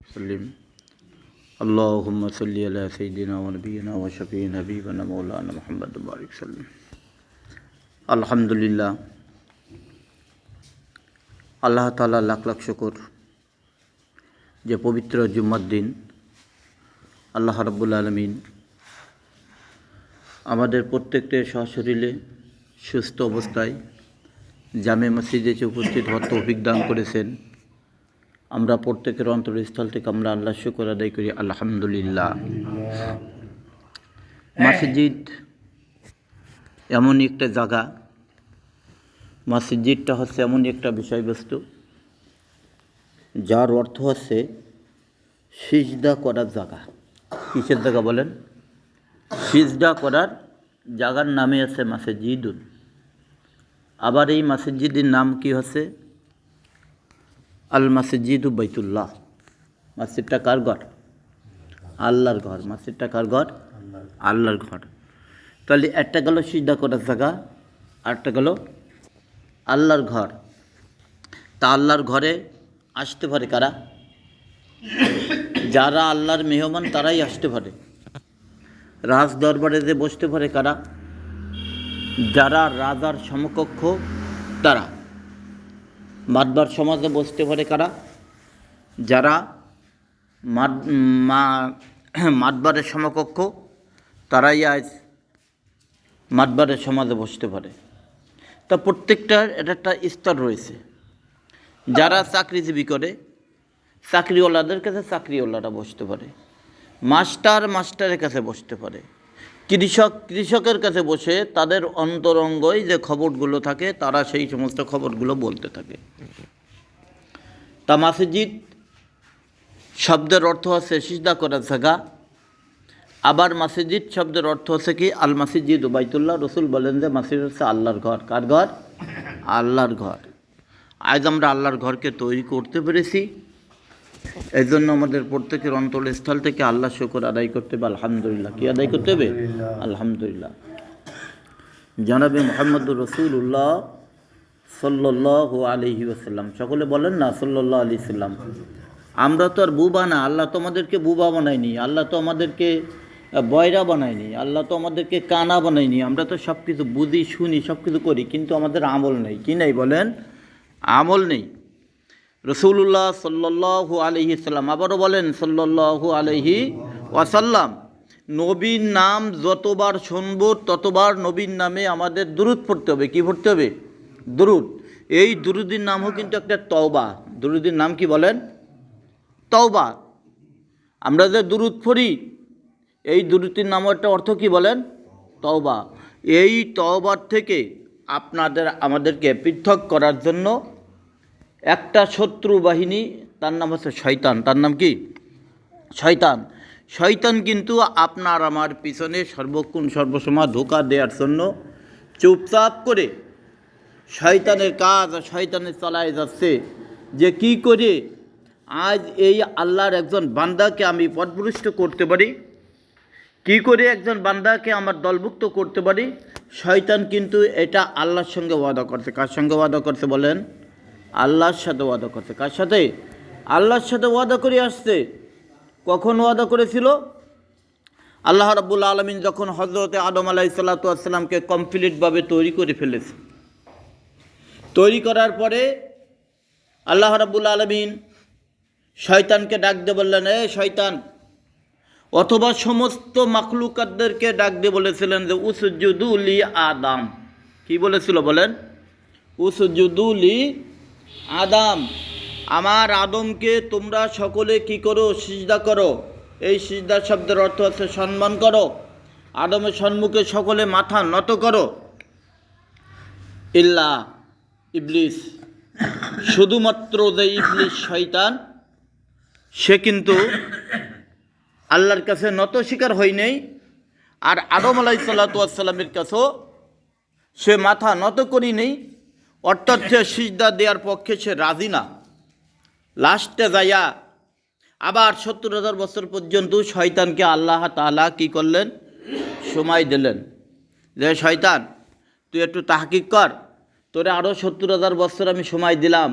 वसल्लम अल्लाहुम्मा सल्ली अला सय्यिदिना व नबियिना व शफीना हबीबना मौलाना मुहम्मद बारिक सल्लम। अल्हम्दुलिल्लाह, আল্লাহ তাআলা লাখ লাখ শুকর যে পবিত্র জুম্মার দিন আল্লাহ রাব্বুল আলামিন আমাদের প্রত্যেককে সশরীরে সুস্থ অবস্থায় জামে মসজিদে উপস্থিত হওয়ার তৌফিক দান করেছেন। আমরা প্রত্যেকের অন্তরস্থল থেকে আমরা আল্লাহর শুকর আদায় করি আলহামদুলিল্লাহ। মসজিদ এমনই একটা জায়গা, মসজিদটা হচ্ছে এমনই একটা বিষয়বস্তু যার অর্থ হচ্ছে সিজদা করার জায়গা। কিসের জায়গা বলেন? সিজদা করার জায়গার নামে আছে মসজিদুন। আবার এই মসজিদের নাম কি হচ্ছে? আল মসজিদু বাইতুল্লাহ। মসজিদটা কার ঘর? আল্লাহর ঘর। মসজিদটা কার ঘর? আল্লাহর ঘর। তাহলে একটা গেল সিজদা করার জায়গা, আরেকটা গেল আল্লাহর ঘর। তা আল্লাহর ঘরে আসতে পারে কারা? যারা আল্লাহর মেহমান তারাই আসতে পারে। রাজ দরবারে যে বসতে পারে কারা? যারা রাজার সমকক্ষ তারা। মাতবার সমাজে বসতে পারে কারা? যারা মাতবারের সমকক্ষ তারাই আজ মাতবারের সমাজে বসতে পারে। তা প্রত্যেকটার এটা একটা স্তর রয়েছে। যারা চাকরিজীবী করে চাকরিওয়ালাদের কাছে চাকরিওয়ালারা বসতে পারে, মাস্টারের কাছে বসতে পারে, কৃষকের কাছে বসে তাদের অন্তরঙ্গই যে খবরগুলো থাকে তারা সেই সমস্ত খবরগুলো বলতে থাকে। তা মসজিদ শব্দের অর্থ হচ্ছে সিজদা করার জায়গা। আবার মসজিদ শব্দের অর্থ হচ্ছে কি? আল মসজিদ বাইতুল্লাহ। রসুল বলেন যে মসজিদ হচ্ছে আল্লাহর ঘর। কার ঘর? আল্লাহর ঘর। আজ আমরা আল্লাহর ঘরকে তৈরি করতে পেরেছি, এই জন্য আমাদের প্রত্যেকের অন্তরস্থল থেকে আল্লাহ শুকর আদায় করতে হবে আলহামদুলিল্লাহ। কি আদায় করতে হবে? আলহামদুলিল্লাহ। জনাবে মুহাম্মদুর রাসূলুল্লাহ সাল্লাল্লাহু আলাইহি ওয়াসাল্লাম, সকলে বলেন না সাল্লাল্লাহু আলাইহি সাল্লাম। আমরা তো আর বুবা না, আল্লাহ তো আমাদেরকে বুবা বানায়নি, আল্লাহ তো আমাদেরকে বয়রা বানায়নি, আল্লাহ তো আমাদেরকে কানা বানায়নি। আমরা তো সব কিছু বুঝি, শুনি, সব কিছু করি, কিন্তু আমাদের আমল নেই। কি নেই বলেন? আমল নেই। রসুল্লাহ সাল্লাল্লাহু আলাইহি সাল্লাম আবারও বলেন সাল্লাল্লাহু আলাইহি ওয়াসাল্লাম, নবীর নাম যতবার শুনব ততবার নবীর নামে আমাদের দুরূদ পড়তে হবে। কি পড়তে হবে? দুরূদ। এই দুরূদের নামও কিন্তু একটা তওবা। দুরূদের নাম কি বলেন? তওবা। আমরা যে দুরূদ পড়ি এই দুরূদের নামও একটা অর্থ কি বলেন? তওবা। এই তওবার থেকে আমাদেরকে পৃথক করার জন্য একটা শত্রু বাহিনী, তার নাম হচ্ছে শয়তান। তার নাম কি? শয়তান। শয়তান কিন্তু আপনার আমার পিছনে সর্বক্ষণ সর্বসময় ধোঁকা দেওয়ার জন্য চুপচাপ করে শয়তানের কাজ শয়তানের চালায় যাচ্ছে যে কি করে আজ এই আল্লাহর একজন বান্দাকে আমি পথভ্রষ্ট করতে পারি, কি করে একজন বান্দাকে আমার দলভুক্ত করতে পারি। শয়তান কিন্তু এটা আল্লাহর সঙ্গে ওয়াদা করছে। কার সঙ্গে ওয়াদা করছে বলেন? আল্লাহর সাথে ওয়াদা করছে। কার সাথে? আল্লাহর সাথে ওয়াদা করে আসছে। কখন ওয়াদা করেছিল? আল্লাহ রাব্বুল আলামিন যখন হযরতে আদম আলাইহিস সালাতু ওয়াস সালামকে কমপ্লিটভাবে তৈরি করে ফেলেছে। তৈরি করার পরে আল্লাহ রাব্বুল আলামিন শয়তানকে ডাক দিয়ে বললেন, এ শয়তান, অথবা সমস্ত মাখলুকাতদেরকে ডাক দিয়ে বলেছিলেন যে উসজুদু লি আদম। কি বলেছিল বলেন? উসজুদু লি আদম, আমার আদমকে তোমরা সকলে কি করো? সিজদা করো। এই সিজদা শব্দের অর্থ হচ্ছে সম্মান করো। আদমের সম্মুখে সকলে মাথা নত করো। ইল্লা ইবলিস, শুধুমাত্র যে ইবলিস শয়তান, সে কিন্তু আল্লাহর কাছে নত স্বীকার হয় নাই। আর আদম আলাইহিস সালাতু ওয়াস সালামের কাছেও সে মাথা নত করি নেই। অর্থাৎ সে সিজদা দেওয়ার পক্ষে সে রাজি না। লাস্টে যাইয়া আবার ৭০,০০০ বছর পর্যন্ত শয়তানকে আল্লাহ তাআলা কি করলেন? সময় দিলেন যে শয়তান তুই একটু তাহকিক কর, তোরে আরও ৭০,০০০ বছর আমি সময় দিলাম,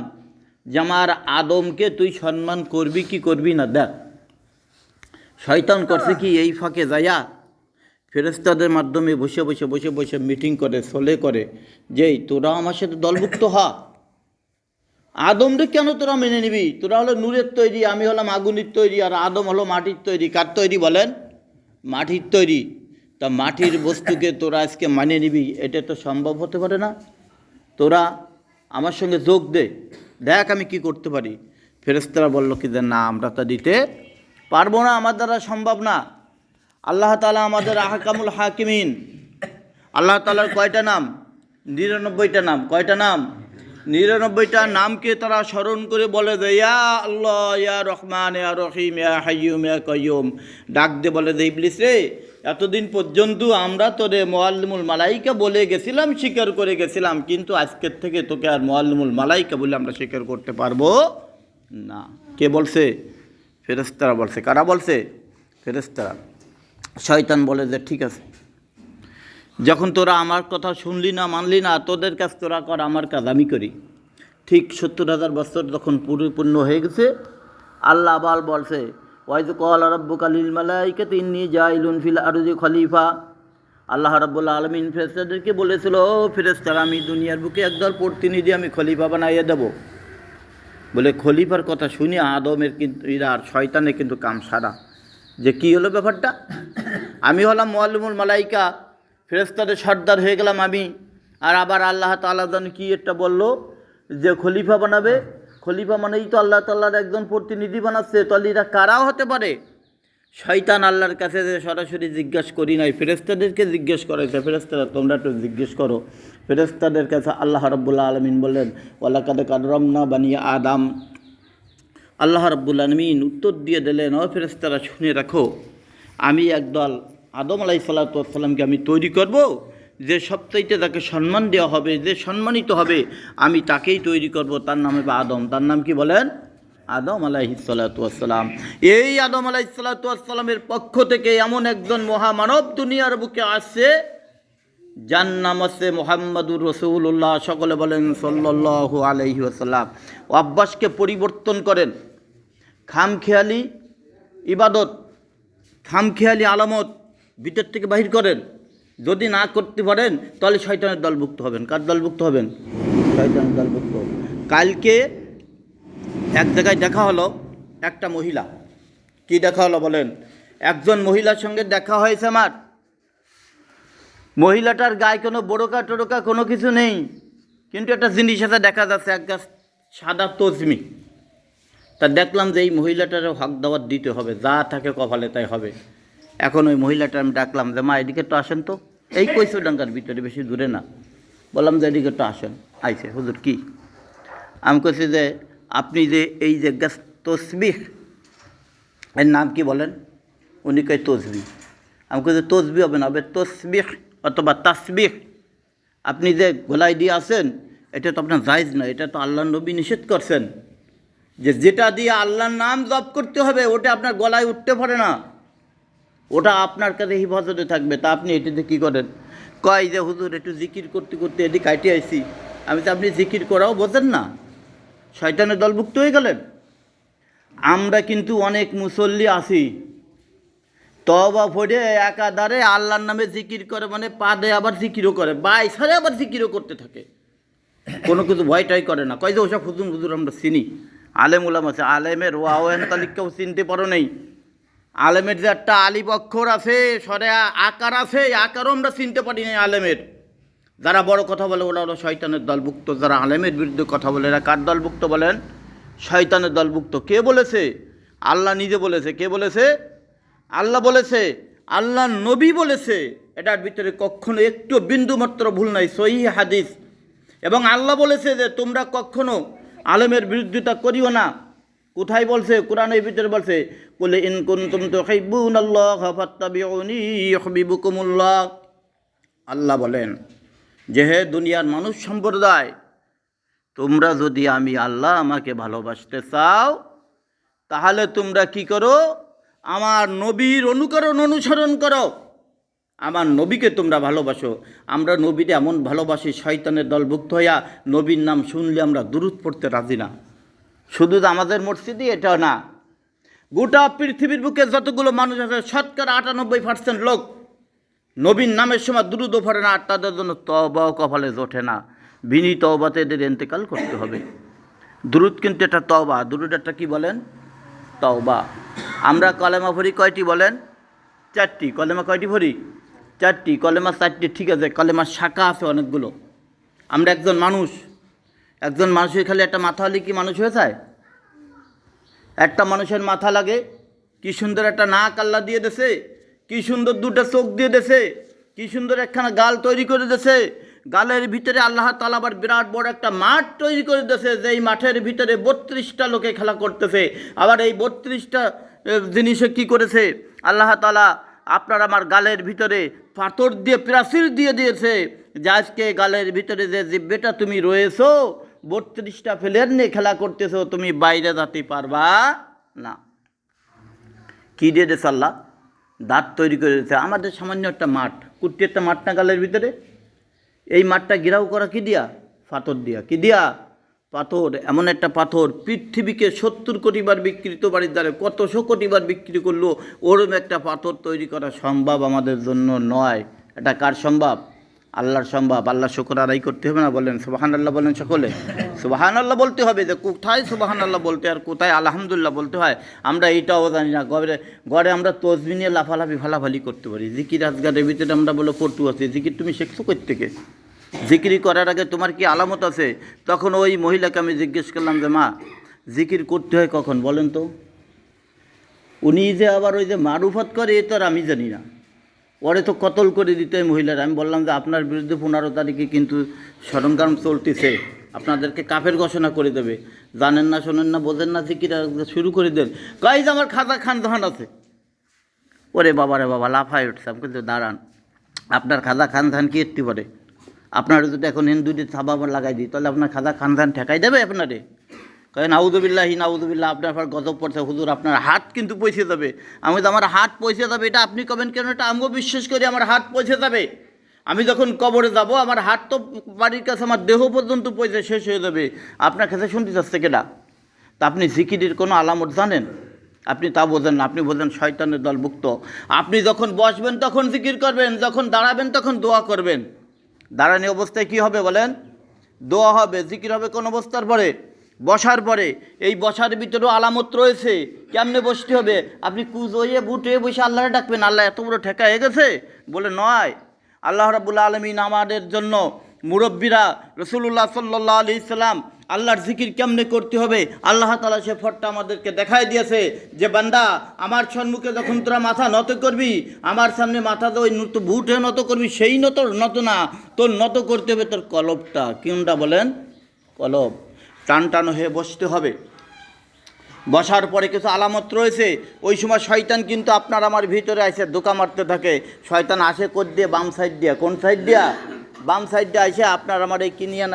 যে আমার আদমকে তুই সম্মান করবি কি করবি না। দেখ শয়তান করছে কি, এই ফাঁকে যাইয়া ফেরেশতাদের মাধ্যমে বসে বসে বসে বসে মিটিং করে, সলে করে, যে তোরা আমার সাথে দলভুক্ত হ। আদমরে কেন তোরা মেনে নিবি? তোরা হলো নূরের তৈরি, আমি হলাম আগুনের তৈরি, আর আদম হলো মাটির তৈরি। কার তৈরি বলেন? মাটির তৈরি। তা মাটির বস্তুকে তোরা আজকে মানে নিবি, এটা তো সম্ভব হতে পারে না। তোরা আমার সঙ্গে যোগ দে, দেখ আমি কি করতে পারি। ফেরেশতারা বলল কি যে না, আমরা তা দিতে পারবো না, আমার দ্বারা সম্ভব না। আল্লাহ তাআলা আমাদের আহকামুল হাকিমিন। আল্লাহ তাআলার কয়টা নাম? 99টা নাম। কয়টা নাম? 99টা নামকে তারা স্মরণ করে বলে যে ইয়া আল্লাহ, ইয়া রহমান, ইয়া রহিম, ইয়া হাইয়ুম, ইয়া কাইয়ুম। ডাক দে বলে যে ইবলিস রে, এতদিন পর্যন্ত আমরা তোরে মুআল্লিমুল মালাইকা বলে গেছিলাম, স্বীকার করে গেছিলাম, কিন্তু আজকের থেকে তোকে আর মুআল্লিমুল মালাইকা বলে আমরা স্বীকার করতে পারবো না। কে বলছে? ফেরেশতারা বলছে। কারা বলছে? ফেরেশতারা। শয়তান বলে যে ঠিক আছে, যখন তোরা আমার কথা শুনলি না, মানলি না, তোদের কাজ তোরা কর, আমার কাজ আমি করি। ঠিক 70,000 বছর যখন পরিপূর্ণ হয়ে গেছে, আল্লাহ আবার বলছে ওয়াইজ ক্বালা রাব্বুকা লিল মালাইকাতি ইন্নী জাইলুন ফিল আরদি খলিফা। আল্লাহ রাব্বুল আলামিন ফেরেশতাদেরকে বলেছিল, ও ফেরেশতারা, আমি দুনিয়ার বুকে একদল প্রতিনিধি আমি খলিফা বানাইয়া দেব। বলে খলিফার কথা শুনি আদমের কিন্তু আর শয়তানের কিন্তু কাম সারা। যে কি হলো ব্যাপারটা? আমি হলাম মুআল্লিমুল মালাইকা, ফেরেশতাদের সর্দার হয়ে গেলাম আমি, আর আবার আল্লাহ তাআলা জানি কি একটা বললো যে খলিফা বানাবে। খলিফা মানেই তো আল্লাহ তাআলার একজন প্রতিনিধি বানাচ্ছে। তাহলে এরা কারাও হতে পারে? শয়তান আল্লাহর কাছে যে সরাসরি জিজ্ঞাসা করি নাই, ফেরেশতাদেরকে জিজ্ঞেস করেছে। ফেরেশতারা তোমরা একটু জিজ্ঞেস করো। ফেরেশতাদের কাছে আল্লাহ রাব্বুল আলামিন বললেন ওয়ালাকাদ কাররামনা বানি আদম। আল্লাহ রাব্বুল আলামিন উত্তর দিয়ে দিলেন, ও ফেরেশতারা শুনে রাখো, আমি একদল আদম আলাইহিস সালাতু ওয়াস সালামকে আমি তৈরি করব, যে সবচাইতে তাকে সম্মান দেওয়া হবে, যে সম্মানিত হবে, আমি তাকেই তৈরি করব। তার নাম হবে আদম। তার নাম কি বলেন? আদম আলাইহিস সালাতু ওয়াস সালাম। এই আদম আলাইহিস সালাতু ওয়াস সালামের পক্ষ থেকে এমন একজন মহামানব দুনিয়ার বুকে আসছে, যার নাম আছে মুহাম্মাদুর রাসূলুল্লাহ। সকলে বলেন সাল্লাল্লাহু আলাইহি ওয়াসাল্লাম। অভ্যাসকে পরিবর্তন করেন, খামখেয়ালি ইবাদত, খামখেয়ালি আলামত ভিতর থেকে বাহির করেন। যদি না করতে পারেন তাহলে শয়তানের দলভুক্ত হবেন। কার দলভুক্ত হবেন? শয়তানের দলভুক্ত। কালকে এক জায়গায় দেখা হলো, একটা মহিলা। কি দেখা হলো বলেন? একজন মহিলার সঙ্গে দেখা হয়েছে আমার। মহিলাটার গায়ে কোনো বোরকা টোরকা কোনো কিছু নেই, কিন্তু একটা জিনিস আছে দেখা যাচ্ছে, এক গাছ সাদা তসমি। তা দেখলাম যে এই মহিলাটারও হক দাওয়াত দিতে হবে, যা থাকে কপালে তাই হবে। এখন ওই মহিলাটা আমি ডাকলাম যে মা এদিকে তো আসেন তো। এই কইসডাঙ্গার ভিতরে, বেশি দূরে না। বললাম যে এদিকে তো আসেন। আইছে। হুজুর কি? আমি কইছি যে আপনি যে এই যে গাছ তসবিহ, এর নাম কি বলেন? উনি কয় তসবিহ। আমি কই যে তসবিহ হবে না, হবে তসবিহ অথবা তাসবিহ। আপনি যে গলায় দিয়ে আসেন, এটা তো আপনার জায়েজ না, এটা তো আল্লাহর নবী নিষেধ করছেন যে যেটা দিয়ে আল্লাহর নাম জপ করতে হবে ওটা আপনার গলায় উঠতে পারে না, ওটা আপনার কাছে হিফাজতে থাকবে। তা আপনি এটাতে কী করেন? কয় যে হুজুর একটু জিকির করতে করতে এটি কাটে আইছি। আমি তো আপনি জিকির করাও বোঝেন না, শয়তানের দলভুক্ত হয়ে গেলেন। আমরা কিন্তু অনেক মুসল্লি আছি, তওবা পড়ে একাধারে আল্লাহর নামে জিকির করে, মানে পা দেয় আবার জিকিরও করে, বাইসারে আবার জিকিরও করতে থাকে, কোনো কিছু ভয়টাই করে না। কয় যে ওসব হুজুর হুজুর আমরা চিনি, আলেম উলাম আছে। আলেমের ওয়াওয়ান তালিককেও চিনতে পারো নেই। আলেমের যে একটা আলিফ অক্ষর আছে, সরে আকার আছে, আকারও আমরা চিনতে পারি না আলেমের। যারা বড় কথা বলে ওরা হলো শয়তানের দলভুক্ত। যারা আলেমের বিরুদ্ধে কথা বলে এরা কার দলভুক্ত বলেন? শয়তানের দলভুক্ত। কে বলেছে? আল্লাহ নিজে বলেছে। কে বলেছে? আল্লাহ বলেছে, আল্লাহ নবী বলেছে। এটার ভিতরে কখনো একটু বিন্দুমাত্র ভুল নাই, সহিহ হাদিস। এবং আল্লাহ বলেছে যে তোমরা কখনো আলেমের বিরোধিতা করিও না। কোথায় বলছে? কোরআনের ভিতরে বলছে, কুল ইন কুনতুম তুহিব্বুনাল্লাহ ফাত্তাবিউনি ইউহিব্বুকুমুল্লাহ। আল্লাহ বলেন যে হে দুনিয়ার মানুষ সম্প্রদায়, তোমরা যদি আমি আল্লাহ আমাকে ভালোবাসতে চাও, তাহলে তোমরা কি করো? আমার নবীর অনুসরণ করো, আমার নবীকে তোমরা ভালোবাসো। আমরা নবীরে এমন ভালোবাসি, শয়তানের দলভুক্ত হইয়া নবীর নাম শুনলে আমরা দুরূদ পড়তে রাজি না। শুধু আমাদের মসজিদই এটা না, গোটা পৃথিবীর বুকে যতগুলো মানুষ আছে 98% লোক নবীর নামের সময় দুরূদ পড়ে না, আর তাদের জন্য তওবাও কপালে জোটে না। বিনি তওবাতে এদের ইন্তেকাল করতে হবে। দুরূদ কিন্তু এটা তওবা, দুরূদ একটা কী বলেন? তওবা। আমরা কলেমা পড়ি কয়টি বলেন? 4টি। কলেমা কয়টি পড়ি? 4টি। কলেমা 4টি ঠিক আছে, কলেমার শাখা আছে অনেকগুলো। আমরা একজন মানুষের খালি একটা মাথা হলে কি মানুষ হয়ে যায়? একটা মানুষের মাথা লাগে, কি সুন্দর একটা নাক আল্লাহ দিয়ে দেছে, কি সুন্দর দুটো চোখ দিয়ে দেছে, কি সুন্দর একখানা গাল তৈরি করে দেছে। গালের ভিতরে আল্লাহ তাআলা আবার বিরাট বড় একটা মাঠ তৈরি করে দেছে, যেই মাঠের ভিতরে 32টা লোকে খেলা করতেছে। আবার এই 32টা জিনিসে কি করেছে আল্লাহ তাআলা? আপনার আমার গালের ভিতরে পাথর দিয়ে প্রাচীর দিয়ে দিয়েছে, যে আজকে গালের ভিতরে যে জিব্বেটা তুমি রয়েছো, 32টা প্লেয়ার নিয়ে খেলা করতেছো, তুমি বাইরে যেতে পারবা না। কী দিয়ে দিয়েছে আল্লাহ? দাঁত তৈরি করে দিয়েছে। আমাদের সামান্য একটা মাঠ, কুট্টি একটা মাঠ না গালের ভিতরে, এই মাঠটা ঘেরাও করা কি দিয়া? পাথর দিয়া। কি দিয়া? পাথর। এমন একটা পাথর পৃথিবীকে 70 কোটি বার বিকৃত বাড়ির দ্বারে কতশো কোটি বার বিক্রি করলো, ওরম একটা পাথর তৈরি করা সম্ভব আমাদের জন্য নয়। এটা কার সম্ভব? আল্লাহর সম্ভব। আল্লাহ শুকর আদায় করতে হবে না? বলেন সুবহানাল্লাহ, বলেন সকলে সুবহানাল্লাহ বলতে হবে। যে কোথায় সুবহানাল্লাহ বলতে আর কোথায় আলহামদুলিল্লাহ বলতে হয় আমরা এইটাও জানি না। ঘরে আমরা তসবিহ নিয়ে লাফালাফি ফালাফালি করতে পারি। জিকির আজগারের ভিতরে আমরা বলে পটু আছে, জিকির তুমি শিখছো কই থেকে? জিকিরি করার আগে তোমার কি আলামত আছে? তখন ওই মহিলাকে আমি জিজ্ঞেস করলাম যে মা, জিকির করতে হয় কখন বলেন তো? উনি যে আবার ওই যে মারুফত করে, এ তো আর আমি জানি না। ওরে তো কতল করে দিতে হয় মহিলারা। আমি বললাম যে আপনার বিরুদ্ধে 15 তারিখে কিন্তু ষড়যন্ত্র চলতেছে, আপনাদেরকে কাফের ঘোষণা করে দেবে। জানেন না, শোনেন না, বোঝেন না, জিকির শুরু করে দেন। কই যে আমার খাজা খানজাহান আছে। ওরে বাবা রে বাবা, লাফায় উঠছে। আমি কিন্তু দাঁড়ান, আপনার খাজা খানজাহান কি এরতে পারে? আপনার যদি এখন হিন্দুদের থাবা লাগাই দিই, তাহলে আপনার খাজা খানজাহান ঠেকাই দেবে আপনারে? কয় নাউযুবিল্লাহি নাউযুবিল্লাহ, আপনার পর গজব পড়ছে হুজুর, আপনার হাত কিন্তু পৌঁছে যাবে। আমি তো আমার হাত পৌঁছে যাবে এটা আপনি কবেন কেন? এটা আমিও বিশ্বাস করি আমার হাত পৌঁছে যাবে। আমি যখন কবরে যাব আমার হাত তো বাড়ির কাছে, আমার দেহ পর্যন্ত পৌঁছে শেষ হয়ে যাবে। আপনার কাছে শুনতে চাচ্ছে কেডা? তা আপনি জিকিরের কোনো আলামত জানেন? আপনি তা বোঝেন না। আপনি বোঝেন শয়তানের দলভুক্ত। আপনি যখন বসবেন তখন জিকির করবেন, যখন দাঁড়াবেন তখন দোয়া করবেন। দাঁড়ানি অবস্থায় কি হবে বলেন? দোয়া হবে। জিকির হবে কোন অবস্থার পরে? বসার পরে। এই বসার ভিতরেও আলামত রয়েছে। কেমনে বসতে হবে? আপনি কুজ হয়ে বুট হয়ে বসে আল্লাহরে ডাকবেন। আল্লাহ এত বড় ঠেকা হয়ে গেছে বলে নয়। আল্লাহ রাব্বুল আলামিন আমাদের জন্য মুরব্বীরা রাসূলুল্লাহ সাল্লাল্লাহু আলাইহি সাল্লাম আল্লাহর জিকির কেমনে করতে হবে আল্লাহ তাআলা সে ফটটা আমাদেরকে দেখায় দিয়েছে, যে বান্দা আমার সম্মুখে যখন তোরা মাথা নত করবি, আমার সামনে মাথা তো ওই বুট হয়ে নত করবি, সেই নত না, তোর নত করতে হবে তোর কলবটা। কোনটা বলেন? কলব। টান টান হয়ে বসতে হবে। বসার পরে কিছু আলামত রয়েছে। ওই সময় শয়তান কিন্তু আপনার আমার ভিতরে এসে ধোঁকা মারতে থাকে। শয়তান আসে কোদ দিয়ে? বাম সাইড দিয়া। কোন সাইড দিয়া? বাম সাইডে এসে আপনার আমার এই কিমিয়া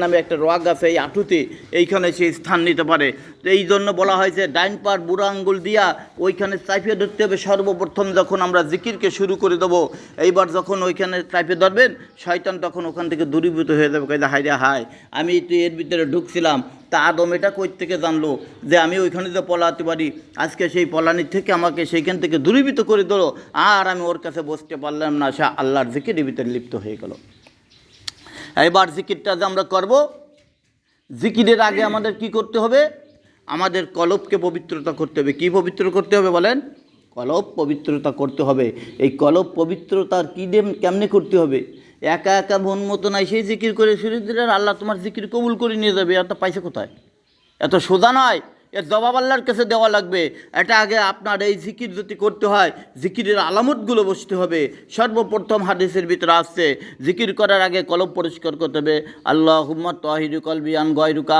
নামে একটা রোগ আছে এই আঁটুতে, এইখানে সে স্থান নিতে পারে। তো এই জন্য বলা হয়েছে ডাইন পার বুড়ো আঙ্গুল দিয়া ওইখানে চাপিয়ে ধরতে হবে সর্বপ্রথম যখন আমরা জিকিরকে শুরু করে দেবো। এইবার যখন ওইখানে চাপিয়ে ধরবেন, শয়তান তখন ওখান থেকে দূরীভূত হয়ে যাবে। কইতে হায় রে হায়, আমি তো এর ভিতরে ঢুকছিলাম, তা আদম এটা কই থেকে জানলো যে আমি ওইখানে যে পলাতে পারি? আজকে সেই পলানির থেকে আমাকে সেইখান থেকে দূরীভূত করে দিল, আর আমি ওর কাছে বসতে পারলাম না। সে আল্লাহর জিকিরের ভিতরে লিপ্ত হয়ে গেল। এবার জিকিরটা যে আমরা করব, জিকিরের আগে আমাদের কি করতে হবে? আমাদের কলবকে পবিত্রতা করতে হবে। কি পবিত্র করতে হবে বলেন? কলব পবিত্রতা করতে হবে। এই কলব পবিত্রতার কী কেমনে করতে হবে? একা একা মন মতো নাই সেই জিকির করে শুরু দিলেন আল্লাহ তোমার জিকির কবুল করে নিয়ে যাবে। এত পাইছে কোথায়? এত সোজা নয়, এর জবাব আল্লাহর কাছে দেওয়া লাগবে। এটা আগে আপনার এই জিকির যদি করতে হয়, জিকিরের আলামতগুলো বসতে হবে। সর্বপ্রথম হাদিসের ভিতরে আসছে জিকির করার আগে কলব পরিষ্কার করতে হবে। আল্লাহুম্মা তাহিরি কলবি আন গয়রুকা,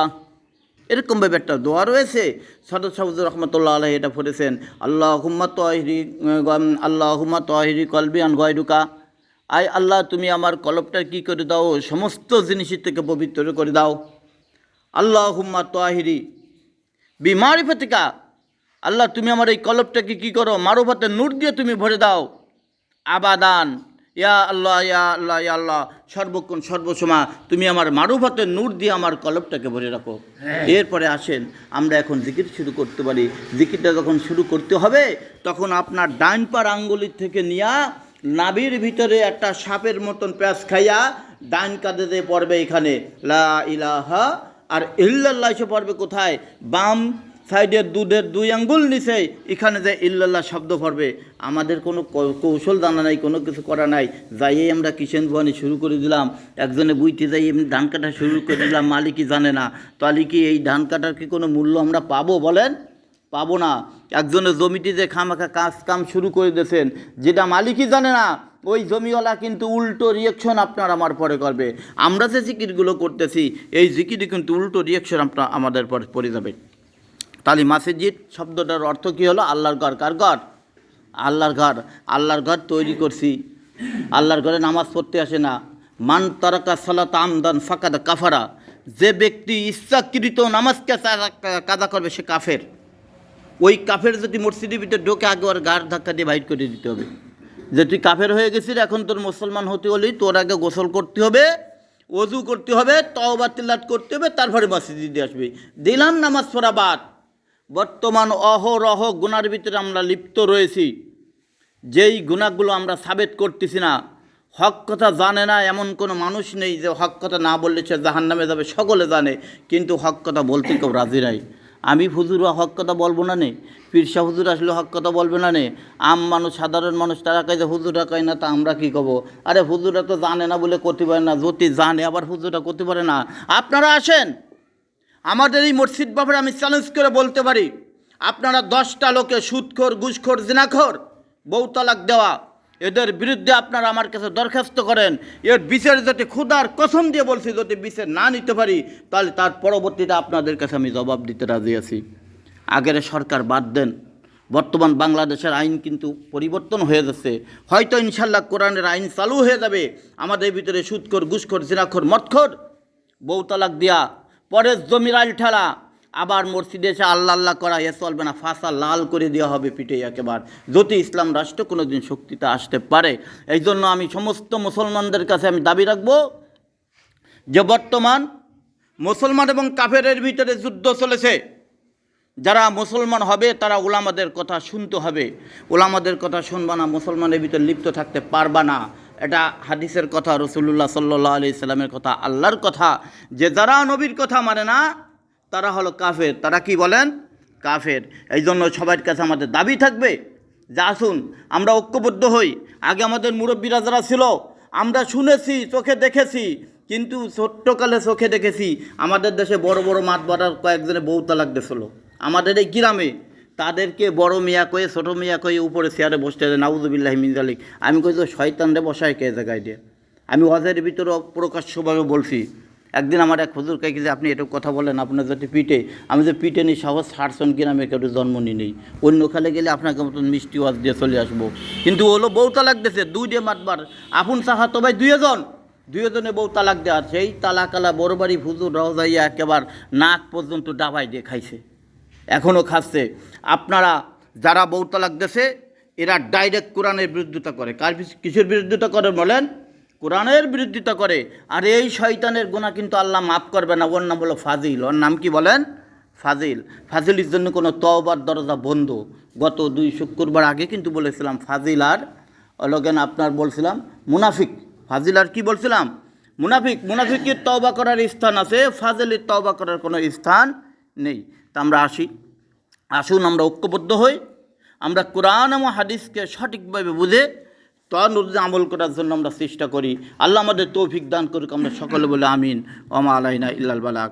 এরকমভাবে একটা দোয়া রয়েছে। সদর সাহুজুর রহমতুল্লাহ আলাইহি এটা পড়েছেন, আল্লাহুম্মা তাহিরি কলবি আন গয়রুকা। আয় আল্লাহ তুমি আমার কলবটা কি করে দাও? সমস্ত জিনিসের থেকে পবিত্র করে দাও। আল্লাহুম্মা তাহিরি বিমারিফাতিকা, আল্লাহ তুমি আমার এই কলবটাকে কি করো? মারুফাতের নূর দিয়ে তুমি ভরে দাও। আবাদান ইয়া আল্লাহ ইয়া আল্লাহ ইয়া আল্লাহ, সর্বক্ষণ সর্বসময় তুমি আমার মারুফাতের নূর দিয়ে আমার কলবটাকে ভরে রাখো। এরপরে আসেন আমরা এখন জিকির শুরু করতে পারি। জিকিরটা যখন শুরু করতে হবে তখন আপনার ডাইন পার আঙ্গুলির থেকে নিয়া নাভির ভিতরে একটা সাপের মতন প্যাঁচ খাইয়া ডাইন কাঁধে দিয়ে পড়বে এখানে লা ইলাহা, আর ইল্লাল্লাহ এসে পড়বে কোথায়? বাম সাইডের দুধের 2 আঙ্গুল নিচে এখানে যে ইল্লাল্লাহ শব্দ পড়বে। আমাদের কোনো কৌশল জানা নাই, কোনো কিছু করা নাই, যাইয়ে আমরা কিষেন ভবানি শুরু করে দিলাম। একজনে বুইতে যাই এমনি ধান কাটা শুরু করে দিলাম, মালিকই জানে না। তাহলে কি এই ধান কাটার কি কোনো মূল্য আমরা পাবো বলেন? পাবো না। একজনের জমিতে যে খামাখা কাম শুরু করে দিয়েছেন, যেটা মালিকই জানে না, ওই জমিওয়ালা কিন্তু উল্টো রিয়েকশন আপনার আমার পরে করবে। আমরা যে জিকিরগুলো করতেছি এই জিকিরে কিন্তু উল্টো রিয়েকশন আপনার আমাদের পরে পড়ে যাবে। তাহলে মসজিদ শব্দটার অর্থ কী হলো? আল্লাহর ঘর। কার ঘর? আল্লাহর ঘর। আল্লাহর ঘর তৈরি করছি। আল্লাহর ঘরে নামাজ পড়তে আসে না। মান তারাকা সালাত আমদান ফাকাদ কাফারা, যে ব্যক্তি ইচ্ছাকৃত নামাজকে কাজা করবে সে কাফের। ওই কাফের যদি মসজিদের ভিতরে ঢোকে আগে ওর গাড় ধাক্কা দিয়ে বাইর করে দিতে হবে, যে তুই কাফের হয়ে গেছিস, এখন তোর মুসলমান হতে হলেই তোর আগে গোসল করতে হবে, ওযু করতে হবে, তওবা তিলাওয়াত করতে হবে, তারপরে মসজিদে আসবি। দিলাম নামাজ পড়া বাদ। বর্তমান অহরহ গুনার ভিতরে আমরা লিপ্ত রয়েছি, যেই গুনাহগুলো আমরা সাবেত করতেছি না। হক কথা জানে না এমন কোনো মানুষ নেই যে হক কথা না বললে সে জাহান্নামে যাবে, সকলে জানে, কিন্তু হক কথা বলতে কেউ রাজি নাই। আমি হুজুর হক কথা বলবো না নে, পীরসা হুজুর আসলে হক কথা বলবে না নে, আম মানুষ সাধারণ মানুষ তারা কয় যে হুজুরা কয় না, তা আমরা কী কব? আরে হুজুরা তো জানে না বলে করতে পারে না, যদি জানে আবার হুজুরা করতে পারে না। আপনারা আসেন আমাদের এই মসজিদ ব্যাপারে আমি চ্যালেঞ্জ করে বলতে পারি, আপনারা 10টা লোকে সুদখোর, ঘুষখোর, জিনাখোর, বউ তালাক দেওয়া, এদের বিরুদ্ধে আপনারা আমার কাছে দরখাস্ত করেন। এর বিচার যদি খুদার কসম দিয়ে বলছি, যদি বিচার না নিতে পারি তাহলে তার পরবর্তীতে আপনাদের কাছে আমি জবাব দিতে রাজি আছি। আগের সরকার বাদ দেন, বর্তমান বাংলাদেশের আইন কিন্তু পরিবর্তন হয়ে যাচ্ছে। হয়তো ইনশাল্লাহ কোরআনের আইন চালু হয়ে যাবে। আমাদের ভিতরে সুদখোর, ঘুষখোর, জিনাখোর, মদখোর, বউ তালাক দেওয়া, পরের জমির আইল ঠেলা, আবার মসজিদে এসে আল্লাহ আল্লাহ করা, এ চলবে না। ফাঁসা লাল করে দেওয়া হবে পিঠে একেবারে, যদি ইসলাম রাষ্ট্র কোনো দিন শক্তিতে আসতে পারে। এই জন্য আমি সমস্ত মুসলমানদের কাছে আমি দাবি রাখবো যে বর্তমান মুসলমান এবং কাফেরের ভিতরে যুদ্ধ চলেছে। যারা মুসলমান হবে তারা উলামাদের কথা শুনতে হবে, উলামাদের কথা শুনবা না, মুসলমানের ভিতরে লিপ্ত থাকতে পারবা না। এটা হাদিসের কথা, রাসূলুল্লাহ সাল্লাল্লাহু আলাইহি সাল্লামের কথা, আল্লাহর কথা, যে যারা নবীর কথা মানে না তারা হলো কাফের। তারা কি বলেন? কাফের। এই জন্য সবার কাছে আমাদের দাবি থাকবে যে আসুন আমরা ঐক্যবদ্ধ হই। আগে আমাদের মুরব্বীরা যারা ছিল আমরা শুনেছি, চোখে দেখেছি, কিন্তু ছোট্টকালে চোখে দেখেছি আমাদের দেশে বড় বড় মাতবরের কয়েকজনে বউ তালাক দিয়েছিল আমাদের এই গ্রামে। তাদেরকে বড় মিয়া কয়ে ছোটো মিয়া কয়ে উপরে চেয়ারে বসতে দেয়, নাউজুবিল্লাহি মিন যালিক। আমি কই তো শয়তান রে বসায় কে জায়গায় দিয়ে। আমি ওয়াজের ভিতরে প্রকাশ্যভাবে বলছি। একদিন আমার এক হুজুর কে যে আপনি এটুকু কথা বলেন, আপনার যদি পিঠে, আমি যে পিঠে নিই সাহস ছাড়ছেন কিনা, আমি কেউ জন্ম নেই, অন্য খালে গেলে আপনাকে মতন মিষ্টি ওয়াজ দিয়ে চলে আসবো। কিন্তু হলো বউ তালাক দিয়েছে 2 মাতবার, আপন সাহা তো ভাই 2জনে বউ তালাক দেওয়া। সেই তালাকালা বড় বাড়ি হুজুর রওজাইয়া একেবারে নাক পর্যন্ত ডাবাই দিয়ে খাইছে, এখনও খাচ্ছে। আপনারা যারা বউ তালাক দিয়েছে এরা ডাইরেক্ট কোরআনের বিরোধিতা করে। কিসের বিরোধিতা করে বলেন? কোরআনের বিরোধিতা করে। আর এই শয়তানের গুনাহ কিন্তু আল্লাহ মাফ করবে না। ওর নাম হলো ফাজিল। ওর নাম কি বলেন? ফাজিল। ফাজিলের জন্য কোনো তওবার দরজা বন্ধ। গত 2 শুক্রবার আগে কিন্তু বলেছিলাম ফাজিল আর লগেন আপনার বলছিলাম মুনাফিক। ফাজিল আর কি বলছিলাম? মুনাফিক। মুনাফিকের তওবা করার স্থান আছে, ফাজিলের তওবা করার কোনো স্থান নেই। তা আমরা আসুন আমরা ঐক্যবদ্ধ হই, আমরা কোরআন এবং হাদিসকে সঠিকভাবে বুঝে তার অনুযায়ী আমল করার জন্য আমরা চেষ্টা করি। আল্লাহ আমাদের তৌফিক দান করুক। আমরা সকলে বলে আমিন। ওয়া মা আলাইনা ইল্লাল বালাগ।